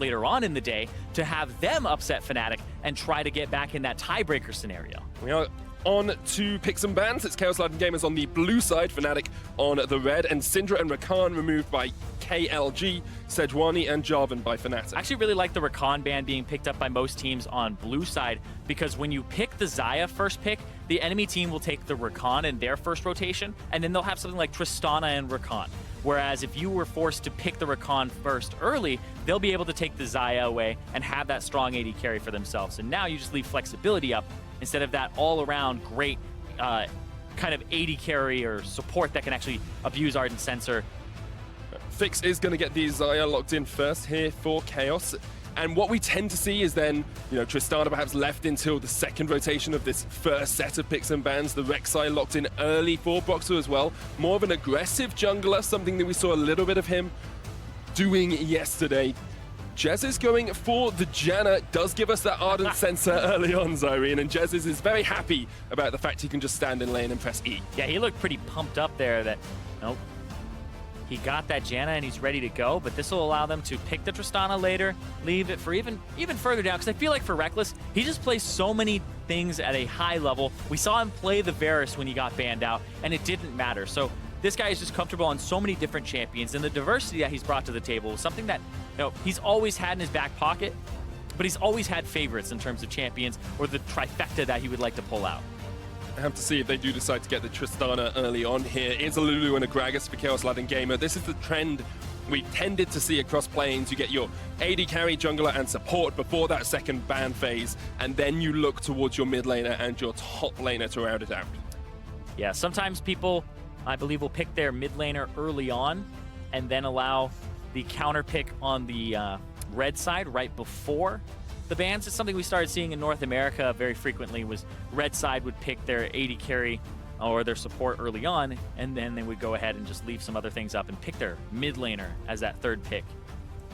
later on in the day to have them upset Fnatic and try to get back in that tiebreaker scenario. We are on to pick some bans. It's Chaos Light Gamers on the blue side, Fnatic on the red, and Syndra and Rakan removed by KLG, Sejuani and Jarvan by Fnatic. I actually really like the Rakan ban being picked up by most teams on blue side, because when you pick the Xayah first pick, the enemy team will take the Rakan in their first rotation, and then they'll have something like Tristana and Rakan. Whereas if you were forced to pick the Rakan first early, they'll be able to take the Xayah away and have that strong AD carry for themselves. And now you just leave flexibility up instead of that all-around great kind of AD carry or support that can actually abuse Ardent Sensor. Fix is going to get the Xayah locked in first here for Chaos. And what we tend to see is then, Tristana perhaps left until the second rotation of this first set of picks and bans. The Rek'Sai locked in early for Boxer as well. More of an aggressive jungler, something that we saw a little bit of him doing yesterday. Jez is going for the Janna, does give us that Ardent Sensor early on, Zyrene, and Jez is very happy about the fact he can just stand in lane and press E. Yeah, he looked pretty pumped up there that, nope. He got that Janna and he's ready to go, but this will allow them to pick the Tristana later, leave it for even further down, because I feel like for Reckless, he just plays so many things at a high level. We saw him play the Varus when he got banned out, and it didn't matter. So this guy is just comfortable on so many different champions, and the diversity that he's brought to the table is something that he's always had in his back pocket, but he's always had favorites in terms of champions or the trifecta that he would like to pull out. I have to see if they do decide to get the Tristana early on here. It's a Lulu and a Gragas for Chaos Light Gamer. This is the trend we tended to see across lanes. You get your AD carry, jungler, and support before that second ban phase, and then you look towards your mid laner and your top laner to round it out. Yeah, sometimes people, I believe, will pick their mid laner early on and then allow the counter pick on the red side right before the bans. It's something we started seeing in North America very frequently, was red side would pick their AD carry or their support early on, and then they would go ahead and just leave some other things up and pick their mid laner as that third pick.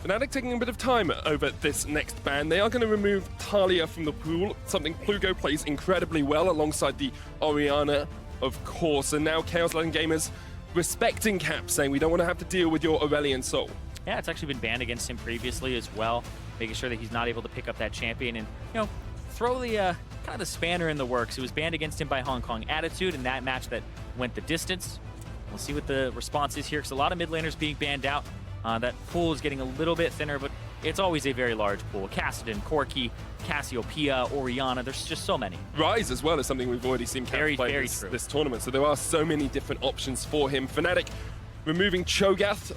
Fnatic taking a bit of time over this next ban. They are going to remove Talia from the pool, something Plugo plays incredibly well alongside the Orianna, of course. And now Chaos Light Gamers respecting Cap, saying we don't want to have to deal with your Aurelion Soul. Yeah, it's actually been banned against him previously as well, making sure that he's not able to pick up that champion and, throw the kind of the spanner in the works. It was banned against him by Hong Kong Attitude in that match that went the distance. We'll see what the response is here, because a lot of mid laners being banned out. That pool is getting a little bit thinner, but it's always a very large pool. Kassadin, Corki, Cassiopeia, Orianna, there's just so many. Ryze as well is something we've already seen Cap play this tournament, so there are so many different options for him. Fnatic removing Cho'Gath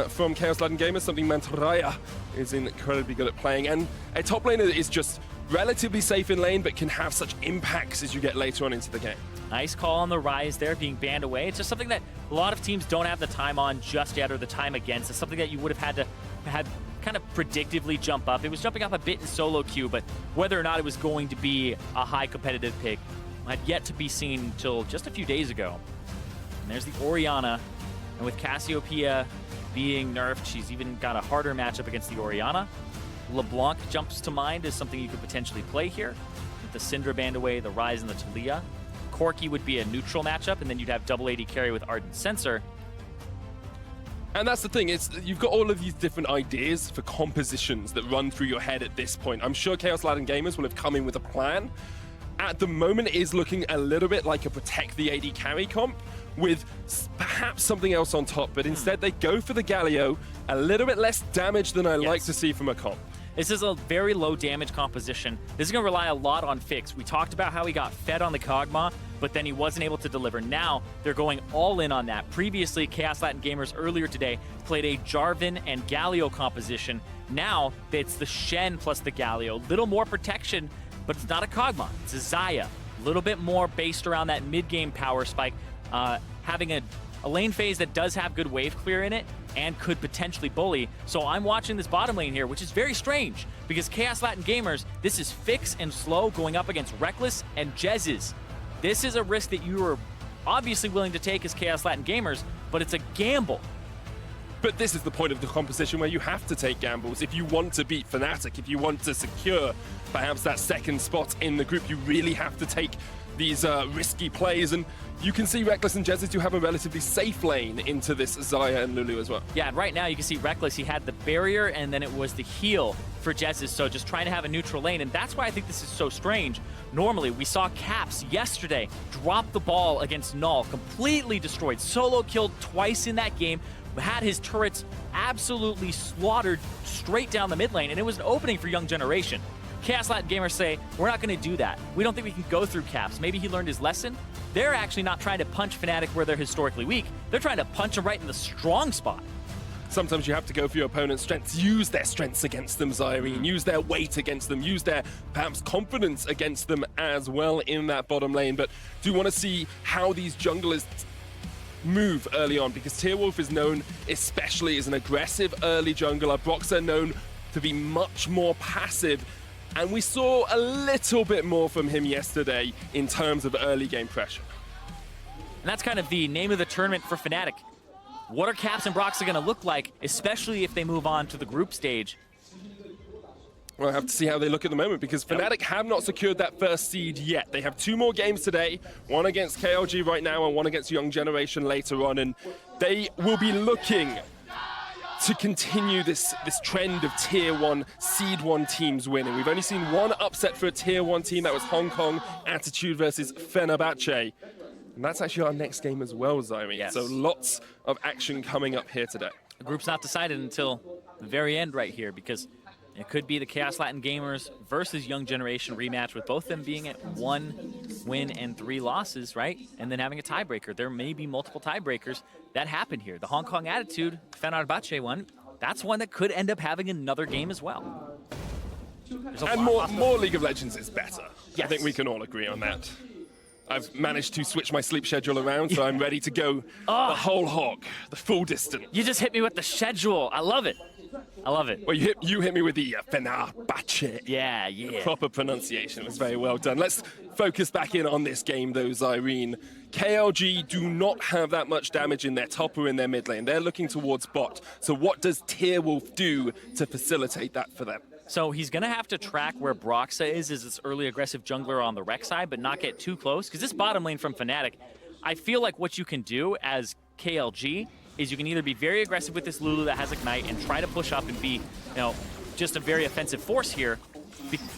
from Chaos Light Gamers, something Mantaraya is incredibly good at playing, and a top laner that is just relatively safe in lane, but can have such impacts as you get later on into the game. Nice call on the Ryze there, being banned away. It's just something that a lot of teams don't have the time on just yet, or the time against. It's something that you would have had kind of predictively jump up. It was jumping up a bit in solo queue, but whether or not it was going to be a high competitive pick had yet to be seen until just a few days ago. And there's the Orianna, and with Cassiopeia being nerfed, she's even got a harder matchup against the Orianna. LeBlanc jumps to mind as something you could potentially play here. With the Syndra banned away, the Ryze and the Talia. Corki would be a neutral matchup, and then you'd have double AD carry with Ardent Sensor. And that's the thing, you've got all of these different ideas for compositions that run through your head at this point. I'm sure Chaos Light Gamers will have come in with a plan. At the moment, it is looking a little bit like a protect the AD carry comp, with perhaps something else on top, but instead they go for the Galio, a little bit less damage than I like to see from a comp. This is a very low damage composition. This is going to rely a lot on Fix. We talked about how he got fed on the Kog'Maw, but then he wasn't able to deliver. Now they're going all in on that. Previously, Chaos Latin Gamers earlier today played a Jarvan and Galio composition. Now it's the Shen plus the Galio. Little more protection, but it's not a Kog'Maw. It's a Xayah. A little bit more based around that mid-game power spike. Having a lane phase that does have good wave clear in it and could potentially bully. So I'm watching this bottom lane here, which is very strange, because Chaos Latin Gamers, this is Fix and Slow going up against Reckless and Jez's. This is a risk that you are obviously willing to take as Chaos Latin Gamers, but it's a gamble. But this is the point of the competition where you have to take gambles. If you want to beat Fnatic, if you want to secure perhaps that second spot in the group, you really have to take these risky plays, and you can see Reckless and Jezzy do have a relatively safe lane into this Xayah and Lulu as well. Yeah, and right now you can see Reckless, he had the barrier and then it was the heal for Jezzy, so just trying to have a neutral lane, and that's why I think this is so strange. Normally, we saw Caps yesterday drop the ball against Null, completely destroyed, solo killed twice in that game, had his turrets absolutely slaughtered straight down the mid lane, and it was an opening for Young Generation. Chaos Latin gamers say, we're not going to do that. We don't think we can go through Caps. Maybe he learned his lesson. They're actually not trying to punch Fnatic where they're historically weak. They're trying to punch them right in the strong spot. Sometimes you have to go for your opponent's strengths, use their strengths against them, Zyrene, use their weight against them, use their, perhaps, confidence against them as well in that bottom lane. But do want to see how these junglers move early on, because Tearwolf is known especially as an aggressive early jungler. Broxah known to be much more passive, and we saw a little bit more from him yesterday in terms of early game pressure. And that's kind of the name of the tournament for Fnatic. What are Caps and Broxah going to look like, especially if they move on to the group stage? We'll have to see how they look at the moment, because Fnatic have not secured that first seed yet. They have 2 more games today, one against KLG right now and one against Young Generation later on, and they will be looking to continue this trend of Tier 1, Seed 1 teams winning. We've only seen one upset for a Tier 1 team, that was Hong Kong Attitude versus Fenerbahce. And that's actually our next game as well, Zyrene. Yes. So lots of action coming up here today. The group's not decided until the very end right here, because it could be the Chaos Latin Gamers versus Young Generation rematch, with both them being at 1 win and 3 losses, right? And then having a tiebreaker. There may be multiple tiebreakers that happen here. The Hong Kong Attitude, Fenerbahce one, that's one that could end up having another game as well. And more League of Legends is better. Yes. I think we can all agree on that. I've managed to switch my sleep schedule around, so I'm ready to go the whole hog, the full distance. You just hit me with the schedule. I love it. I love it. Well, you hit me with the Fenerbahce. Yeah, yeah. Proper pronunciation. It was very well done. Let's focus back in on this game, though, Zyrene. KLG do not have that much damage in their top or in their mid lane. They're looking towards bot. So what does Tearwolf do to facilitate that for them? So he's going to have to track where Broxah is as this early aggressive jungler on the Rec side, but not get too close, because this bottom lane from Fnatic, I feel like what you can do as KLG is you can either be very aggressive with this Lulu that has Ignite and try to push up and be, just a very offensive force here,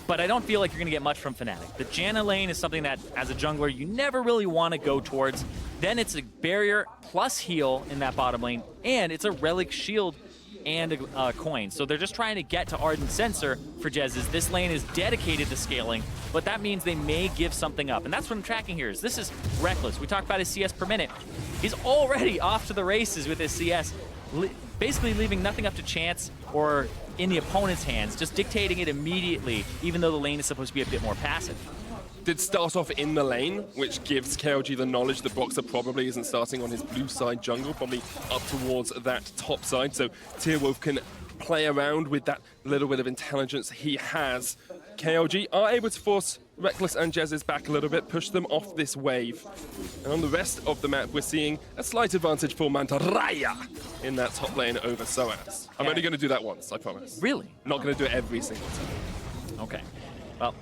but I don't feel like you're going to get much from Fnatic. The Janna lane is something that, as a jungler, you never really want to go towards. Then it's a barrier plus heal in that bottom lane, and it's a relic shield and a coin. So they're just trying to get to Ardent Sensor for Jez's. This lane is dedicated to scaling, but that means they may give something up. And that's what I'm tracking here. This is Reckless. We talked about his CS per minute. He's already off to the races with his CS, basically leaving nothing up to chance or in the opponent's hands, just dictating it immediately, even though the lane is supposed to be a bit more passive. Did start off in the lane, which gives KLG the knowledge that Broxah probably isn't starting on his blue side jungle, probably up towards that top side, so Tearwolf can play around with that little bit of intelligence he has. KLG are able to force Reckless and Jez's back a little bit, push them off this wave. And on the rest of the map, we're seeing a slight advantage for Mantarraya in that top lane over Soaz. I'm only going to do that once, I promise. Really? Not going to do it every single time. Okay. Well,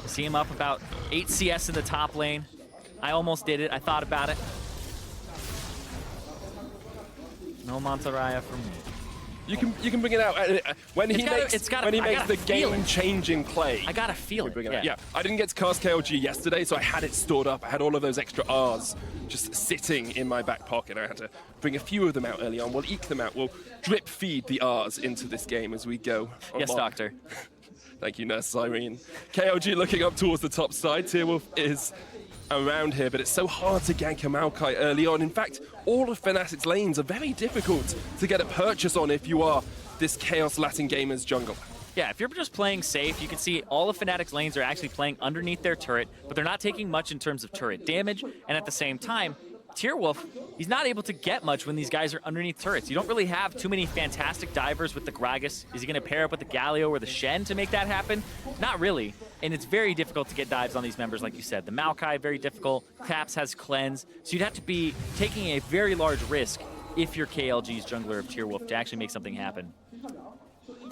see him up about 8 CS in the top lane. I almost did it. I thought about it. No Mantarraya from me. You can bring it out when he makes the game-changing play. I gotta feel it. Yeah, I didn't get to cast KLG yesterday, so I had it stored up. I had all of those extra Rs just sitting in my back pocket. I had to bring a few of them out early on. We'll eke them out. We'll drip feed the Rs into this game as we go. Yes, Doctor. Thank you, Nurse Zyrene. KLG looking up towards the top side. Tearwolf is around here, but it's so hard to gank a Maokai early on. In fact, all of Fnatic's lanes are very difficult to get a purchase on if you are this Chaos Latin Gamers jungler. Yeah, if you're just playing safe, you can see all of Fnatic's lanes are actually playing underneath their turret, but they're not taking much in terms of turret damage, and at the same time, Tearwolf, he's not able to get much when these guys are underneath turrets. You don't really have too many fantastic divers with the Gragas. Is he going to pair up with the Galio or the Shen to make that happen? Not really. And it's very difficult to get dives on these members, like you said. The Maokai, very difficult. Caps has Cleanse. So you'd have to be taking a very large risk if you're KLG's jungler of Tearwolf to actually make something happen.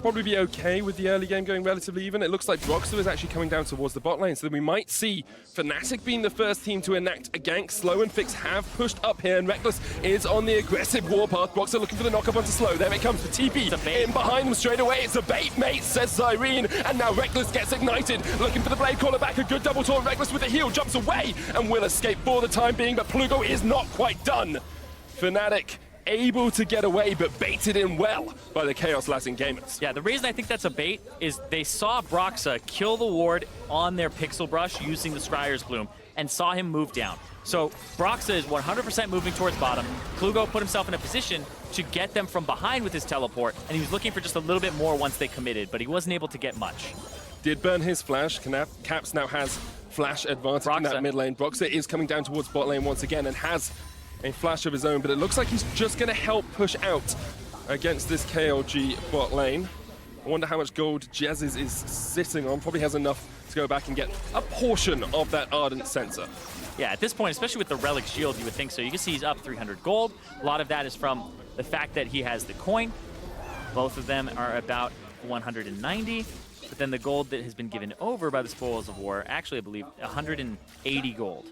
probably be okay with the early game going relatively even. It looks like Broxer is actually coming down towards the bot lane, so then we might see Fnatic being the first team to enact a gank. Slow and Fix have pushed up here, and Reckless is on the aggressive warpath. Broxer looking for the knock-up onto Slow. There it comes for TP in behind them straight away. It's a bait, mate, says Cyrene, and now Reckless gets ignited. Looking for the Blade Caller back, a good double taunt. Reckless with the heal, jumps away, and will escape for the time being, but Plugo is not quite done. Fnatic able to get away, but baited in well by the Chaos Latin Gamers. Yeah, the reason I think that's a bait is they saw Broxer kill the ward on their Pixel Brush using the Scryer's Bloom and saw him move down. So Broxer is 100% moving towards bottom. Plugo put himself in a position to get them from behind with his teleport, and he was looking for just a little bit more once they committed, but he wasn't able to get much. Did burn his flash. Caps now has flash advantage in that mid lane. Broxer is coming down towards bot lane once again and has a flash of his own, but it looks like he's just going to help push out against this KLG bot lane. I wonder how much gold Jez's is sitting on. Probably has enough to go back and get a portion of that Ardent Sensor. Yeah, at this point, especially with the Relic Shield, you would think so. You can see he's up 300 gold. A lot of that is from the fact that he has the coin. Both of them are about 190. But then the gold that has been given over by the Spoils of War, actually I believe 180 gold,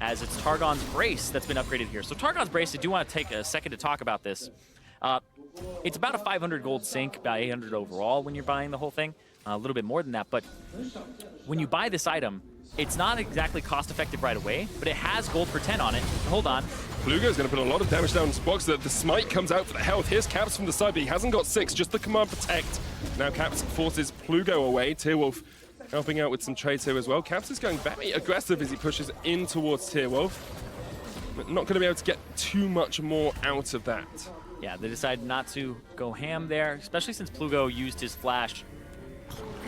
as it's Targon's Brace that's been upgraded here. So Targon's Brace, I do want to take a second to talk about this. It's about a 500 gold sink, about 800 overall when you're buying the whole thing. A little bit more than that, but when you buy this item, it's not exactly cost-effective right away, but it has gold per 10 on it. Hold on. Plugo's going to put a lot of damage down on Spox. The smite comes out for the health. Here's Caps from the side, but he hasn't got 6, just the command protect. Now Caps forces Plugo away. Tearwolf helping out with some trades here as well. Caps is going very aggressive as he pushes in towards Tearwolf, but not going to be able to get too much more out of that. Yeah, they decided not to go ham there, especially since Plugo used his flash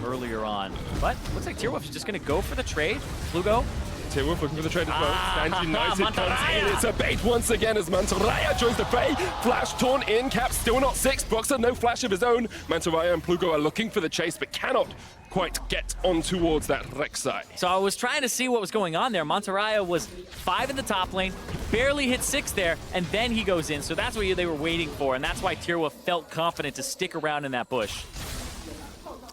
earlier on. But looks like Tearwolf is just going to go for the trade. Plugo. Tearwolf looking for the trade as well. Stand United comes in. It's a bait once again as Mantaraya joins the fray. Flash torn in. Cap still not 6. Broxer no flash of his own. Mantaraya and Plugo are looking for the chase, but cannot quite get on towards that Rek'Sai. So I was trying to see what was going on there. Mantaraya was 5 in the top lane, barely hit 6 there, and then he goes in. So that's what they were waiting for, and that's why Tearwolf felt confident to stick around in that bush.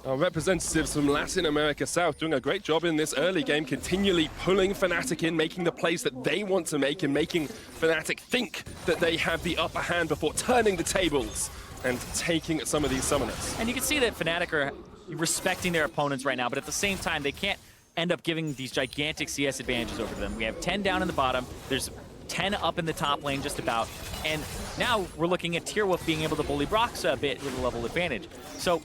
Our representatives from Latin America South doing a great job in this early game, continually pulling Fnatic in, making the plays that they want to make and making Fnatic think that they have the upper hand before turning the tables and taking some of these summoners. And you can see that Fnatic are respecting their opponents right now, but at the same time, they can't end up giving these gigantic CS advantages over them. We have 10 down in the bottom. There's 10 up in the top lane just about. And now we're looking at Tearwolf being able to bully Broxer a bit with a level advantage. So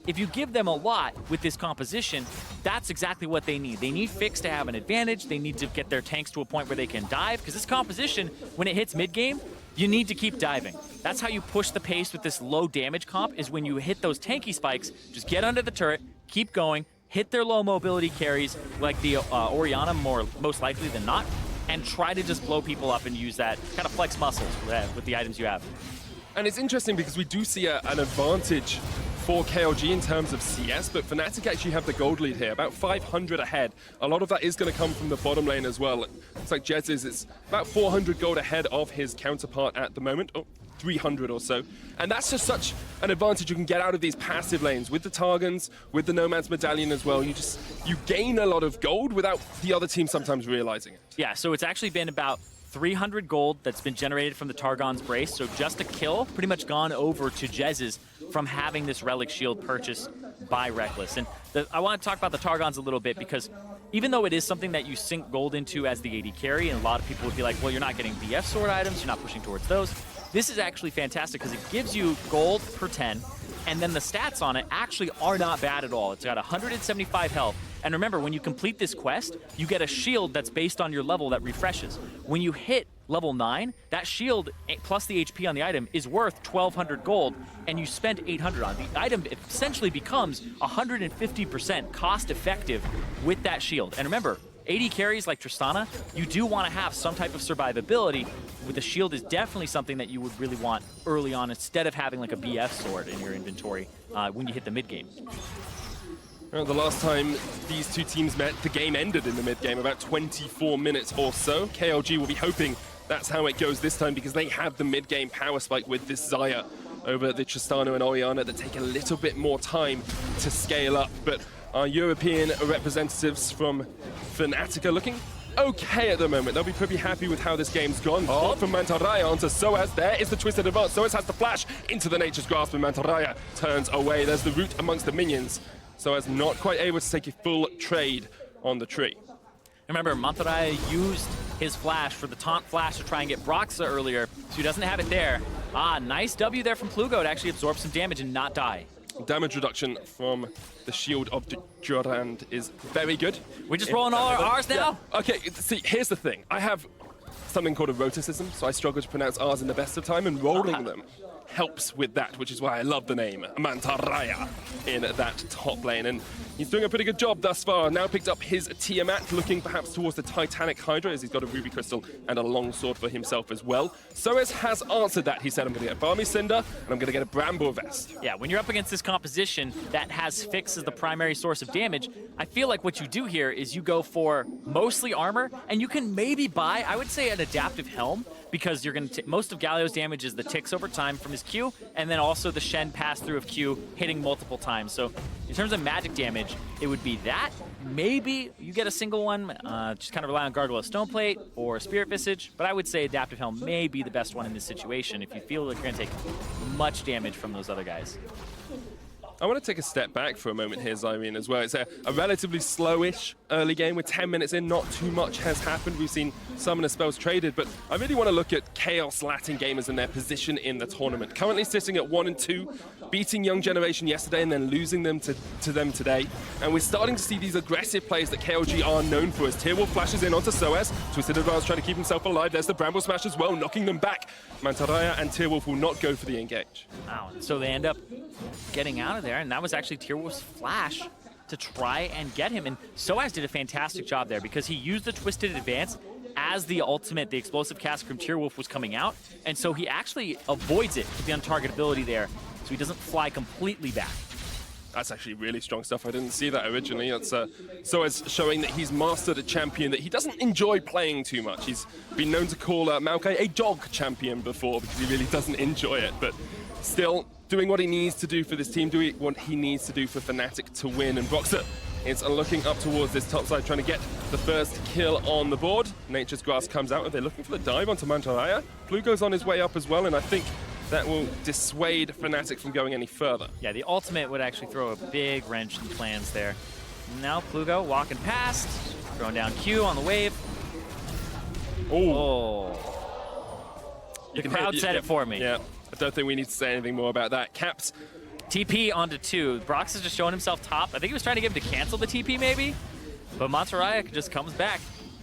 if you give them a lot with this composition, that's exactly what they need. They need Fix to have an advantage. They need to get their tanks to a point where they can dive, because this composition, when it hits mid-game, you need to keep diving. That's how you push the pace with this low damage comp, is when you hit those tanky spikes, just get under the turret, keep going, hit their low mobility carries, like the Orianna most likely than not, and try to just blow people up and use that, kind of flex muscles with the items you have. And it's interesting because we do see an advantage for KLG in terms of CS, but Fnatic actually have the gold lead here, about 500 ahead. A lot of that is going to come from the bottom lane as well. It's like Jez is about 400 gold ahead of his counterpart at the moment, 300 or so. And that's just such an advantage you can get out of these passive lanes. With the Targons, with the Nomad's Medallion as well, you gain a lot of gold without the other team sometimes realizing it. Yeah, so it's actually been about 300 gold that's been generated from the Targon's Brace, so just a kill pretty much gone over to Jez's from having this Relic Shield purchased by Reckless. And I want to talk about the Targons a little bit, because even though it is something that you sink gold into as the AD carry, and a lot of people would be like, well, you're not getting BF sword items, you're not pushing towards those. This is actually fantastic because it gives you gold per 10, and then the stats on it actually are not bad at all. It's got 175 health. And remember, when you complete this quest, you get a shield that's based on your level that refreshes. When you hit level 9, that shield plus the HP on the item is worth 1,200 gold, and you spent 800 on it. The item essentially becomes 150% cost effective with that shield. And remember, AD carries like Tristana, you do want to have some type of survivability. With the shield is definitely something that you would really want early on, instead of having like a BF sword in your inventory when you hit the mid game. The last time these two teams met, the game ended in the mid-game, about 24 minutes or so. KLG will be hoping that's how it goes this time, because they have the mid-game power spike with this Xayah over the Tristano and Oriana that take a little bit more time to scale up. But our European representatives from Fnatic are looking okay at the moment. They'll be pretty happy with how this game's gone. Oh, from Mantarraya onto Soaz. There is the twisted advance. Soaz has the flash into the Nature's Grasp, and Mantarraya turns away. There's the root amongst the minions. Soaz not quite able to take a full trade on the tree. Remember, Mantarraya used his flash for the taunt flash to try and get Broxa earlier, so he doesn't have it there. Ah, nice W there from Plugo to actually absorb some damage and not die. Damage reduction from the shield of Durand is very good. We're just rolling all our R's now? Yeah. Okay, see, here's the thing. I have something called a roticism, so I struggle to pronounce R's in the best of time, and rolling them helps with that, which is why I love the name Mantarraya in that top lane. And he's doing a pretty good job thus far. Now picked up his Tiamat, looking perhaps towards the Titanic Hydra, as he's got a Ruby Crystal and a longsword for himself as well. Soaz has answered that. He said, I'm going to get Barmy Cinder, and I'm going to get a Bramble Vest. Yeah, when you're up against this composition that has Fix as the primary source of damage, I feel like what you do here is you go for mostly armor, and you can maybe buy, I would say, an adaptive helm, because you're going to most of Galio's damage is the ticks over time from his Q, and then also the Shen pass through of Q hitting multiple times. So in terms of magic damage, it would be that. Maybe you get a single one, just kind of rely on Gargoyle Stoneplate or Spirit Visage, but I would say Adaptive Helm may be the best one in this situation if you feel like you're going to take much damage from those other guys. I want to take a step back for a moment here, Zyrene, as well. It's a relatively slowish early game. We're 10 minutes in, not too much has happened. We've seen Summoner spells traded, but I really want to look at Chaos Latin gamers and their position in the tournament. Currently sitting at 1 and 2, beating Young Generation yesterday and then losing them to them today. And we're starting to see these aggressive plays that KLG are known for, as Tearwolf flashes in onto Soaz. Twisted Advance trying to keep himself alive. There's the Bramble Smash as well, knocking them back. Mantarraya and Tearwolf will not go for the engage. Wow, so they end up getting out of there, and that was actually Tearwolf's flash to try and get him. And Soaz did a fantastic job there because he used the Twisted Advance as the ultimate, the explosive cast from Tearwolf was coming out, and so he actually avoids it with the untargetability there, so he doesn't fly completely back. That's actually really strong stuff. I didn't see that originally. That's Soaz showing that he's mastered a champion that he doesn't enjoy playing too much. He's been known to call Maokai a dog champion before because he really doesn't enjoy it, but still doing what he needs to do for this team, doing what he needs to do for Fnatic to win. And Broxa is looking up towards this top side, trying to get the first kill on the board. Nature's Grasp comes out, and they're looking for the dive onto Mantarraya. Plugo's on his way up as well, and I think that will dissuade Fnatic from going any further. Yeah, the ultimate would actually throw a big wrench in plans there. Now Plugo walking past, throwing down Q on the wave. Oh. The crowd said it for me. Yeah, I don't think we need to say anything more about that. Caps. TP onto 2. Brox is just showing himself top. I think he was trying to get him to cancel the TP maybe, but Mantarraya just comes back.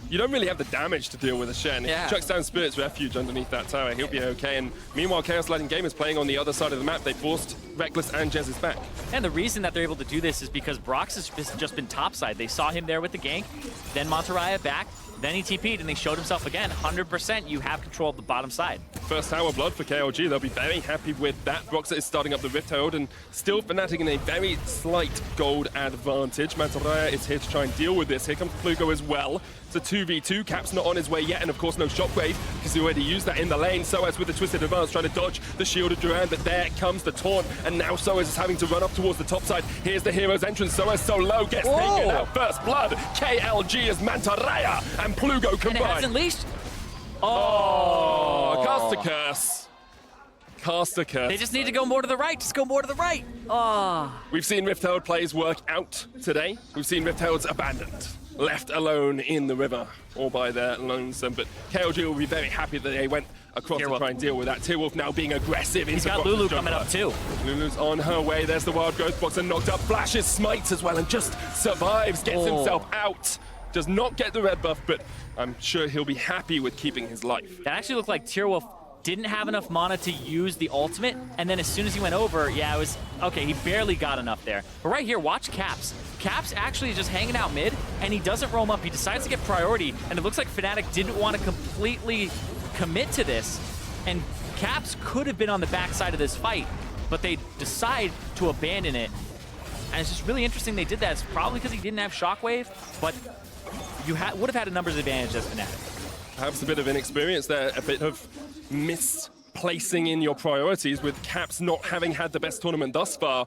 You don't really have the damage to deal with a Shen. If he chucks down Spirit's Refuge underneath that tower, he'll be okay. And meanwhile, Chaos Latin Gamers playing on the other side of the map. They forced Reckless and Jez's back. And the reason that they're able to do this is because Brox has just been topside. They saw him there with the gank, then Mantarraya back, then he TP'd and they showed himself again. 100% you have control of the bottom side. First Tower Blood for KLG. They'll be very happy with that. Broxa is starting up the Rift Herald and still Fnatic in a very slight gold advantage. Mantarraya is here to try and deal with this. Here comes Plugo as well. It's a 2v2. Cap's not on his way yet, and of course no Shockwave because he already used that in the lane. Soaz with the Twisted Advance trying to dodge the shield of Durand, but there comes the taunt, and now Soaz is having to run up towards the top side. Here's the hero's entrance. Soaz so low, gets taken out. First blood. KLG is Mantarraya and Plugo combined. And it hasn't leashed. Oh, cast a curse. Cast a curse. They just need to go more to the right. Just go more to the right. Oh. We've seen Rift Herald plays work out today. We've seen Rift Heralds abandoned, left alone in the river, all by their lonesome. But KLG will be very happy that they went across to try and deal with that. Tearwolf now being aggressive. He's got Lulu coming up too. Lulu's on her way. There's the Wild Growth Box and knocked up. Flashes, smites as well, and just survives, gets himself out. Does not get the red buff, but I'm sure he'll be happy with keeping his life. That actually looked like Tearwolf didn't have enough mana to use the ultimate, and then as soon as he went over, yeah, it was, okay, he barely got enough there. But right here, watch Caps. Caps actually is just hanging out mid, and he doesn't roam up. He decides to get priority, and it looks like Fnatic didn't want to completely commit to this, and Caps could have been on the backside of this fight, but they decide to abandon it. And it's just really interesting they did that. It's probably because he didn't have Shockwave, but you would have had a numbers advantage as Fnatic. Perhaps a bit of inexperience there, a bit of placing in your priorities with Caps not having had the best tournament thus far.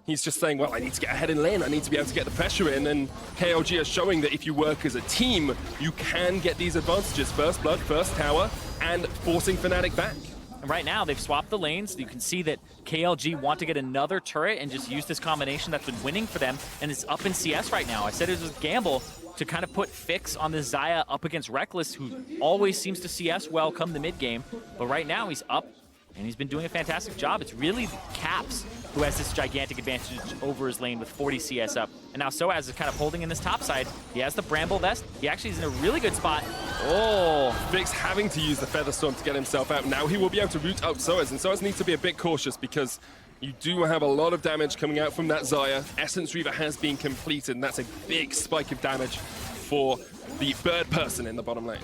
He's just saying, well, I need to get ahead in lane. I need to be able to get the pressure in. And KLG are showing that if you work as a team, you can get these advantages. First blood, first tower, and forcing Fnatic back. And right now, they've swapped the lanes. You can see that KLG want to get another turret and just use this combination that's been winning for them. And it's up in CS right now. I said it was a gamble to kind of put Fix on the Xayah up against Reckless, who always seems to CS well come the mid game. But right now, he's up, and he's been doing a fantastic job. It's really Caps who has this gigantic advantage over his lane with 40 CS up. And now Soaz is kind of holding in this top side. He has the Bramble Vest. He actually is in a really good spot. Oh! Vix having to use the Feather Storm to get himself out. Now he will be able to root out Soaz, and Soaz needs to be a bit cautious because you do have a lot of damage coming out from that Xayah. Essence Reaver has been completed, and that's a big spike of damage for the bird person in the bottom lane.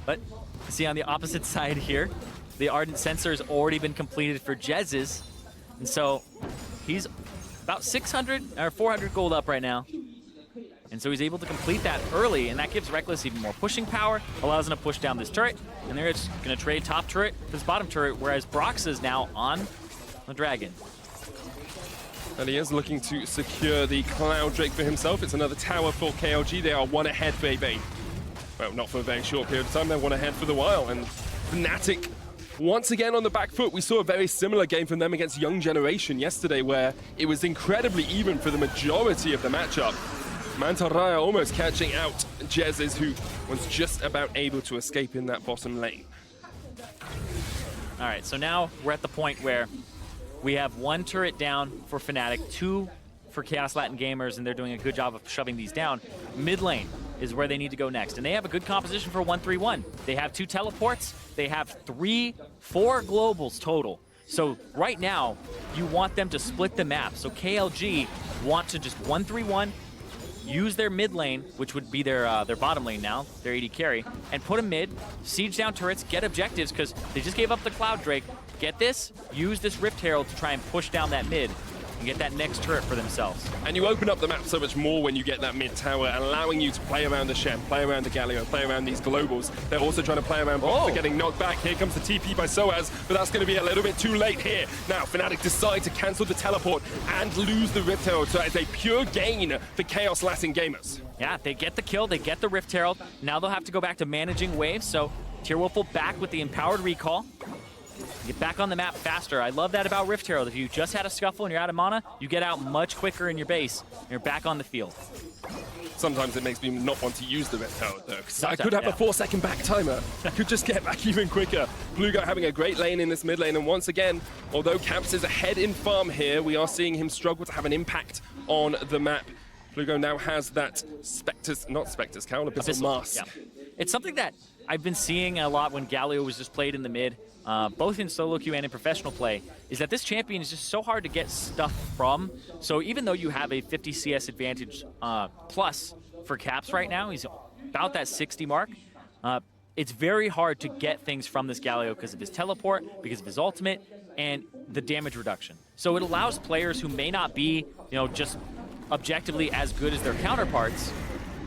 But see on the opposite side here, the Ardent Sensor has already been completed for Jez's. And so he's about 600 or 400 gold up right now. And so he's able to complete that early, and that gives Reckless even more pushing power, allows him to push down this turret, and they're just going to trade top turret for this bottom turret, whereas Brox is now on the Dragon. And he is looking to secure the Cloud Drake for himself. It's another tower for KLG. They are one ahead for well, not for a very short period of time. They're one ahead for the while. And Fnatic, once again on the back foot. We saw a very similar game from them against Young Generation yesterday, where it was incredibly even for the majority of the matchup. Mantarraya almost catching out Jez's, who was just about able to escape in that bottom lane. All right, so now we're at the point where we have one turret down for Fnatic, two for Chaos Latin Gamers, and they're doing a good job of shoving these down. Mid lane is where they need to go next, and they have a good composition for 1-3-1. They have 2 teleports, they have 4 globals total. So right now, you want them to split the map. So KLG want to just 1-3-1, use their mid lane, which would be their bottom lane now, their AD carry, and put them mid, siege down turrets, get objectives, because they just gave up the Cloud Drake. Get this, use this Rift Herald to try and push down that mid and get that next turret for themselves. And you open up the map so much more when you get that mid tower, and allowing you to play around the Shen, play around the Galio, play around these globals. They're also trying to play around bots. They're getting knocked back. Here comes the TP by Soaz, but that's going to be a little bit too late here. Now, Fnatic decide to cancel the teleport and lose the Rift Herald, so it's a pure gain for Chaos Latin Gamers. Yeah, they get the kill, they get the Rift Herald. Now they'll have to go back to managing waves, so Tearwolf will back with the Empowered Recall. Get back on the map faster. I love that about Rift Herald. If you just had a scuffle and you're out of mana, you get out much quicker in your base, and you're back on the field. Sometimes it makes me not want to use the Rift Herald, though, because I could have a 4-second back timer. Could just get back even quicker. Blueguy having a great lane in this mid lane, and once again, although Caps is ahead in farm here, we are seeing him struggle to have an impact on the map. Blueguy now has that Spectre's, not Spectre's Cowl, Abyssal Mask. Yeah. It's something that I've been seeing a lot when Galio was just played in the mid, both in solo queue and in professional play, is that this champion is just so hard to get stuff from. So even though you have a 50 CS advantage plus for Caps right now, he's about that 60 mark, it's very hard to get things from this Galio because of his teleport, because of his ultimate, and the damage reduction. So it allows players who may not be, just objectively as good as their counterparts,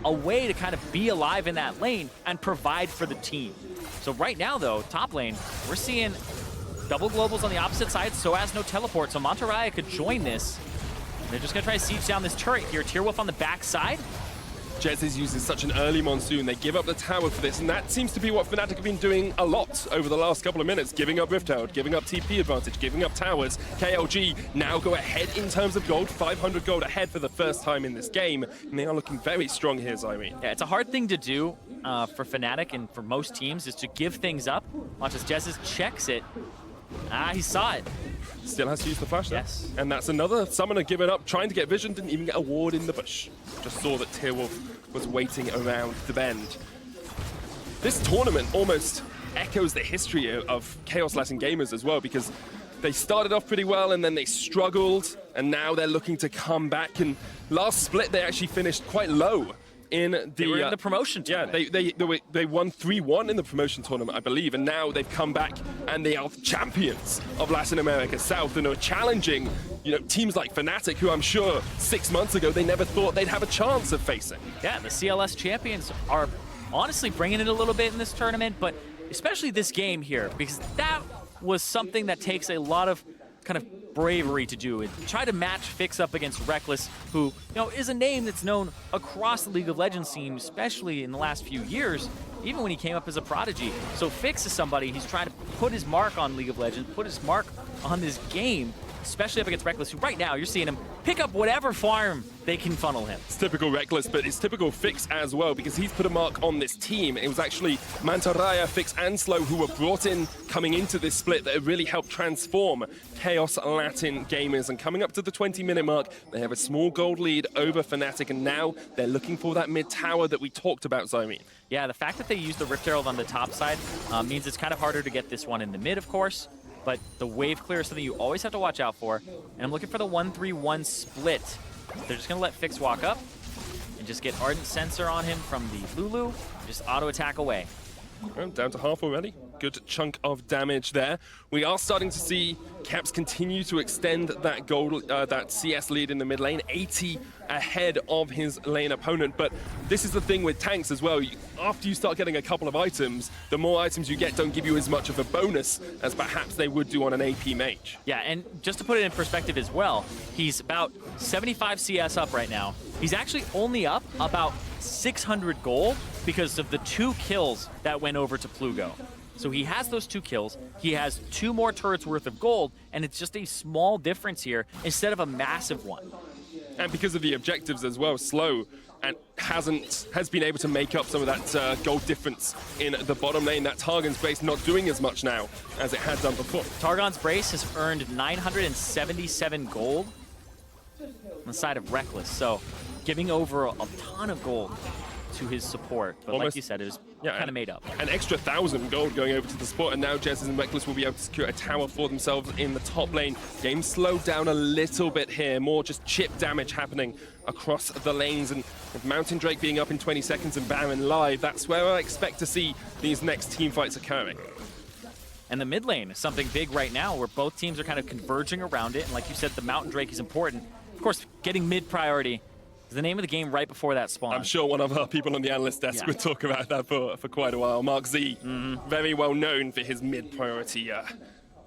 a way to kind of be alive in that lane and provide for the team. So right now, though, top lane, we're seeing double globals on the opposite side, so as no teleport, so Mantarraya could join this. They're just going to try to siege down this turret here. Tearwolf on the back side. Jez uses such an early Monsoon. They give up the tower for this, and that seems to be what Fnatic have been doing a lot over the last couple of minutes. Giving up Rift Herald, giving up TP advantage, giving up towers. KLG now go ahead in terms of gold, 500 gold ahead for the first time in this game, and they are looking very strong here, Zyrene. Yeah, it's a hard thing to do for Fnatic and for most teams, is to give things up. Watch as Jez checks it. He saw it. Still has to use the flash, though. Yes. And that's another summoner giving up, trying to get vision, didn't even get a ward in the bush. Just saw that Tearwolf was waiting around the bend. This tournament almost echoes the history of Chaos Latin Gamers as well, because they started off pretty well and then they struggled, and now they're looking to come back. And last split, they actually finished quite low. They were in the promotion tournament. Yeah, they won 3-1 in the promotion tournament, I believe, and now they've come back and they are champions of Latin America South and are challenging, teams like Fnatic, who I'm sure 6 months ago they never thought they'd have a chance of facing. Yeah, the CLS champions are honestly bringing it a little bit in this tournament, but especially this game here, because that was something that takes a lot of kind of bravery to do it. Try to match Fix up against Reckless, who, you know, is a name that's known across the League of Legends scene, especially in the last few years, even when he came up as a prodigy. So Fix is somebody, he's trying to put his mark on League of Legends, put his mark on this game, especially up against Reckless, who right now you're seeing him pick up whatever farm they can funnel him. It's typical Reckless, but it's typical Fix as well, because he's put a mark on this team. It was actually Mantaraya, Fix, and Slow who were brought in coming into this split that really helped transform Chaos Latin Gamers. And coming up to the 20-minute mark, they have a small gold lead over Fnatic, and now they're looking for that mid tower that we talked about, Zoe. Yeah, the fact that they used the Rift Herald on the top side means it's kind of harder to get this one in the mid, of course. But the wave clear is something you always have to watch out for. And I'm looking for the 1-3-1 split. They're just going to let Fix walk up and just get Ardent Sensor on him from the Lulu. Just auto attack away. Well, down to half already. Good chunk of damage there. We are starting to see Caps continue to extend that gold, that CS lead in the mid lane, 80 ahead of his lane opponent. But this is the thing with tanks as well. After you start getting a couple of items, the more items you get don't give you as much of a bonus as perhaps they would do on an AP mage. Yeah, and just to put it in perspective as well, he's about 75 CS up right now. He's actually only up about 600 gold because of the 2 kills that went over to Plugo. So he has those 2 kills, he has 2 more turrets worth of gold, and it's just a small difference here instead of a massive one. And because of the objectives as well, Slow and has been able to make up some of that gold difference in the bottom lane. That Targon's Brace not doing as much now as it had done before. Targon's Brace has earned 977 gold on the side of Reckless, so giving over a ton of gold to his support. But almost, like you said, it was kind of made up. An extra 1,000 gold going over to the support, and now Jez and Reckless will be able to secure a tower for themselves in the top lane. Game slowed down a little bit here, more just chip damage happening across the lanes, and with Mountain Drake being up in 20 seconds and Baron live, that's where I expect to see these next team fights occurring. And the mid lane is something big right now where both teams are kind of converging around it, and like you said, the Mountain Drake is important. Of course, getting mid priority is the name of the game right before that spawn. I'm sure one of our people on the analyst desk would talk about that for quite a while. Mark Z, very well known for his mid-priority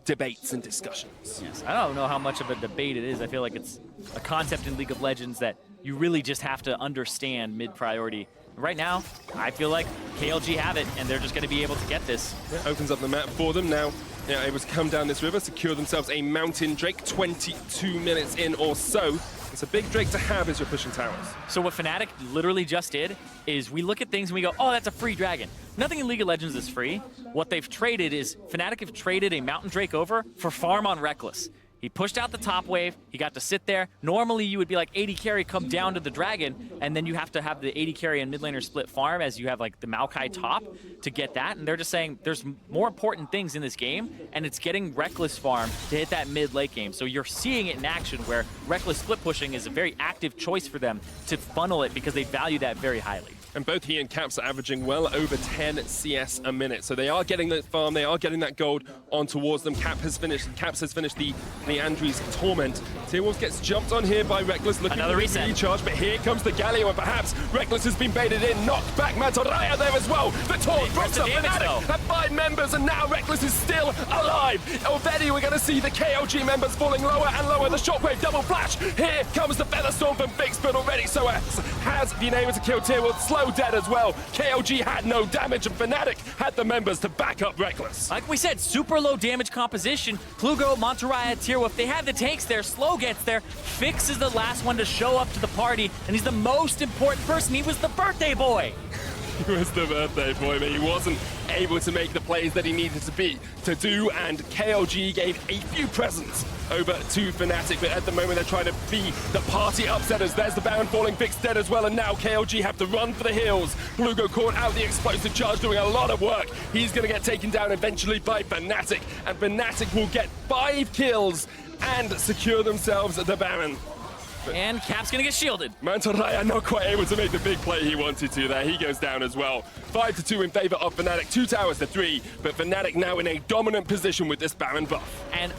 debates and discussions. Yes, I don't know how much of a debate it is. I feel like it's a concept in League of Legends that you really just have to understand mid-priority. Right now, I feel like KLG have it, and they're just going to be able to get this. Yeah, opens up the map for them now. They're able to come down this river, secure themselves a Mountain Drake, 22 minutes in or so. It's a big Drake to have as you're pushing towers. So what Fnatic literally just did is we look at things and we go, oh, that's a free dragon. Nothing in League of Legends is free. What they've traded is, Fnatic have traded a Mountain Drake over for farm on Reckless. He pushed out the top wave, he got to sit there. Normally you would be like 80 carry, come down to the dragon, and then you have to have the 80 carry and mid laner split farm as you have like the Maokai top to get that. And they're just saying there's more important things in this game, and it's getting Reckless farm to hit that mid late game. So you're seeing it in action where Reckless split pushing is a very active choice for them to funnel it because they value that very highly. And both he and Caps are averaging well over 10 CS a minute. So they are getting that farm, they are getting that gold on towards them. Caps has finished the Andres Torment. T-Wolves gets jumped on here by Reckless, looking another for reset. the recharge, but here comes the Galio, and perhaps Reckless has been baited in. Knocked back, Mantaraya there as well. The Taunt drops up, Fnatic at 5 members, and now Reckless is still alive. Already we're going to see the KLG members falling lower and lower. The Shockwave double flash. Here comes the Featherstorm from Fix, but already Soas has been able to kill T-Wolves. Slow dead as well. KLG had no damage, and Fnatic had the members to back up Reckless. Like we said, super low damage composition. Plugo, Monteraya, Tierwolf, they have the tanks there. Slow gets there. Fix is the last one to show up to the party, and he's the most important person. He was the birthday boy. He was the birthday boy, but he wasn't able to make the plays that he needed to do, and KLG gave a few presents over to Fnatic, but at the moment they're trying to be the party upsetters. There's the Baron falling, Fix dead as well, and now KLG have to run for the hills. Plugo caught out the explosive charge, doing a lot of work. He's going to get taken down eventually by Fnatic, and Fnatic will get 5 kills and secure themselves the Baron. And Cap's gonna get shielded. Mantaraya not quite able to make the big play he wanted to there. He goes down as well. 5-2 in favor of Fnatic, 2 towers to 3, but Fnatic now in a dominant position with this Baron buff. And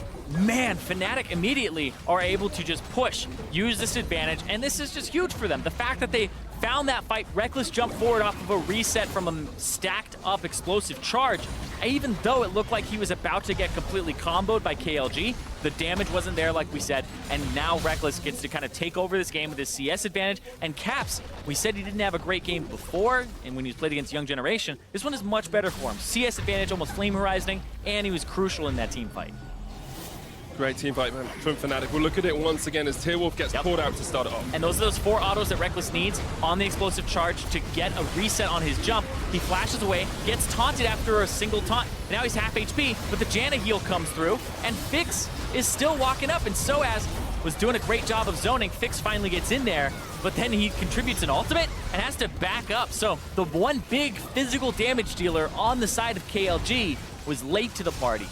man, Fnatic immediately are able to just push, use this advantage, and this is just huge for them. The fact that they found that fight, Reckless jumped forward off of a reset from a stacked up explosive charge, even though it looked like he was about to get completely comboed by KLG, the damage wasn't there like we said, and now Reckless gets to kind of take over this game with his CS advantage. And Caps, we said he didn't have a great game before, and when he played against Young Generation, this one is much better for him. CS advantage, almost flame horizoning, and he was crucial in that team fight. Great team fight from Fnatic. We'll look at it once again as Tearwolf gets caught out to start it off. And those are those 4 autos that Reckless needs on the explosive charge to get a reset on his jump. He flashes away, gets taunted after a single taunt. Now he's half HP, but the Janna heal comes through, and Fix is still walking up, and Soaz was doing a great job of zoning. Fix finally gets in there, but then he contributes an ultimate and has to back up. So the one big physical damage dealer on the side of KLG was late to the party.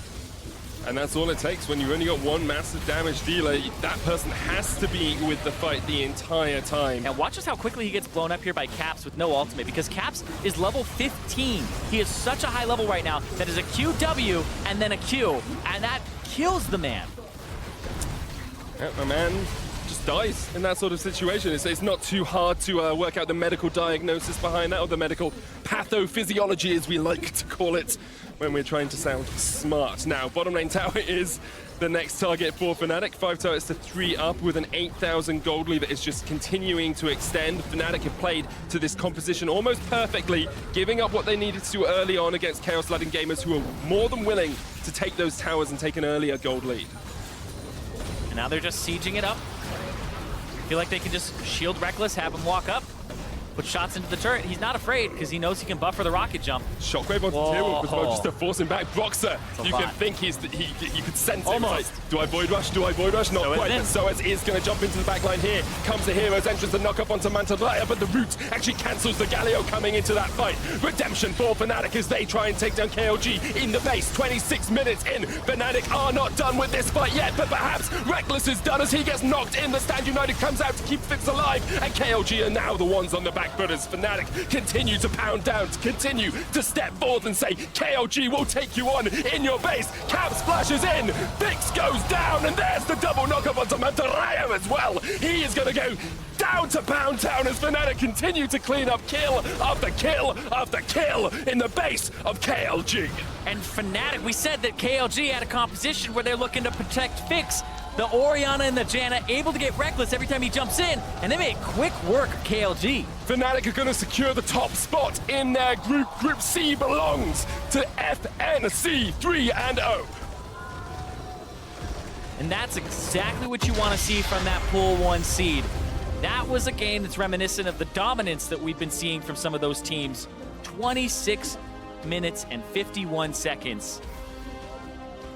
And that's all it takes when you've only got one massive damage dealer. That person has to be with the fight the entire time. Now watch us how quickly he gets blown up here by Caps with no ultimate, because Caps is level 15. He is such a high level right now that is a QW and then a Q, and that kills the man. Yeah, my man just dies in that sort of situation. It's not too hard to work out the medical diagnosis behind that, or the medical pathophysiology, as we like to call it, when we're trying to sound smart. Now, bottom lane tower is the next target for Fnatic. 5 turrets to 3 up with an 8,000 gold lead that is just continuing to extend. Fnatic have played to this composition almost perfectly, giving up what they needed to early on against Chaos Latin gamers, who are more than willing to take those towers and take an earlier gold lead. And now they're just sieging it up. Feel like they can just shield Reckless, have him walk up, put shots into the turret. He's not afraid because he knows he can buffer the rocket jump. Shockwave onto Tearwolf as well, just to force him back. Broxer, you lot. can think you could sense it. Almost. Like, do I Void Rush? Do I Void Rush? Not quite, but Soaz is going to jump into the back line here. Comes the Hero's entrance, the knock up onto Mantaraya, but the root actually cancels the Galio coming into that fight. Redemption for Fnatic as they try and take down KLG in the base. 26 minutes in. Fnatic are not done with this fight yet, but perhaps Reckless is done as he gets knocked in. The Stand United comes out to keep Fix alive, and KLG are now the ones on the back foot as Fnatic continue to pound down, to continue to step forth and say, KLG will take you on in your base. Caps splashes in, Fix goes down, and there's the double knock-up onto Mantaraya as well. He is going to go down to Pound Town as Fnatic continue to clean up kill after kill after kill in the base of KLG. And Fnatic, we said that KLG had a composition where they're looking to protect Fix. The Orianna and the Janna able to get Reckless every time he jumps in, and they make quick work of KLG. Fnatic are going to secure the top spot in their group. Group C belongs to FNC 3-0. And that's exactly what you want to see from that Pool 1 seed. That was a game that's reminiscent of the dominance that we've been seeing from some of those teams. 26 minutes and 51 seconds.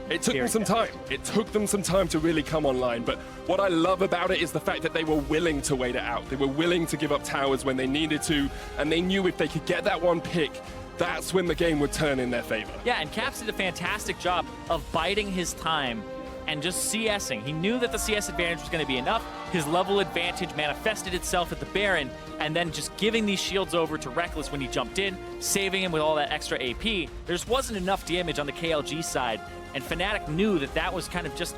It took them some time. It took them some time to really come online, but what I love about it is the fact that they were willing to wait it out. They were willing to give up towers when they needed to, and they knew if they could get that one pick, that's when the game would turn in their favor. Yeah, and Caps did a fantastic job of biding his time and just CSing. He knew that the CS advantage was going to be enough. His level advantage manifested itself at the Baron, and then just giving these shields over to Reckless when he jumped in, saving him with all that extra AP. There just wasn't enough damage on the KLG side, and Fnatic knew that that was kind of just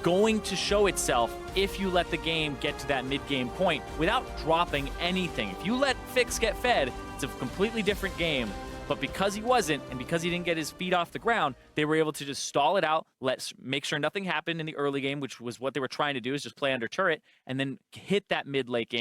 going to show itself if you let the game get to that mid-game point without dropping anything. If you let Fix get fed, it's a completely different game. But because he wasn't, and because he didn't get his feet off the ground, they were able to just stall it out, make sure nothing happened in the early game, which was what they were trying to do, is just play under turret, and then hit that mid-late game.